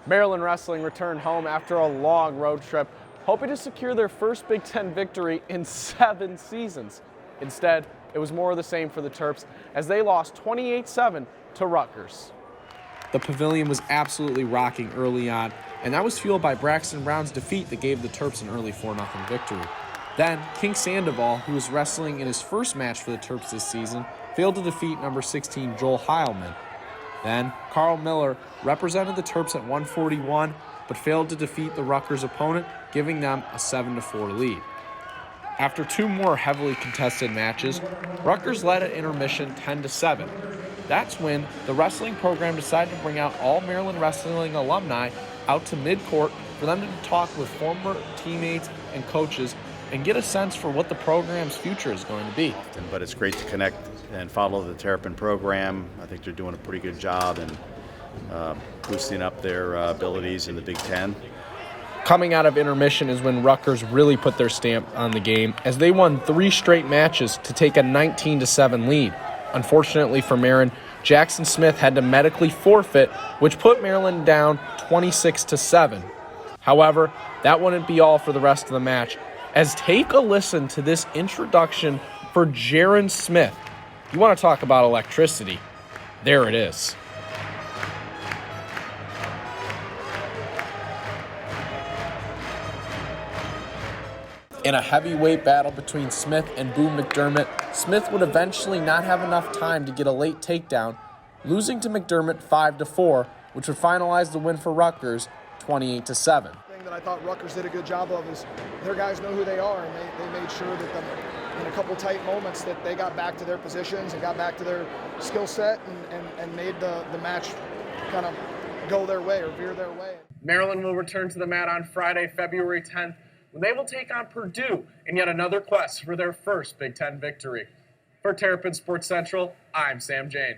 Maryland wrestling returned home after a long road trip, hoping to secure their first Big Ten victory in 7 seasons. Instead, it was more of the same for the Terps as they lost 28-7 to Rutgers. The pavilion was absolutely rocking early on, and that was fueled by Braxton Brown's defeat that gave the Terps an early 4-0 victory. Then, King Sandoval, who was wrestling in his first match for the Terps this season, failed to defeat number 16 Joel Heilman. Then, Carl Miller represented the Terps at 141, but failed to defeat the Rutgers opponent, giving them a 7-4 lead. After 2 more heavily contested matches, Rutgers led at intermission 10-7. That's when the wrestling program decided to bring out all Maryland wrestling alumni out to midcourt for them to talk with former teammates and coaches and get a sense for what the program's future is going to be. But it's great to connect and follow the Terrapin program. I think they're doing a pretty good job in boosting up their abilities in the Big Ten. Coming out of intermission is when Rutgers really put their stamp on the game as they won 3 straight matches to take a 19-7 lead. Unfortunately for Maryland, Jackson Smith had to medically forfeit, which put Maryland down 26-7. However, that wouldn't be all for the rest of the match, as take a listen to this introduction for Jaron Smith. You want to talk about electricity? There it is. In a heavyweight battle between Smith and Boone McDermott, Smith would eventually not have enough time to get a late takedown, losing to McDermott 5-4, which would finalize the win for Rutgers 28-7. That I thought Rutgers did a good job of is their guys know who they are, and they made sure that in a couple tight moments that they got back to their positions and got back to their skill set and made the match kind of go their way or veer their way. Maryland will return to the mat on Friday, February 10th, when they will take on Purdue in yet another quest for their first Big Ten victory. For Terrapin Sports Central, I'm Sam Jane.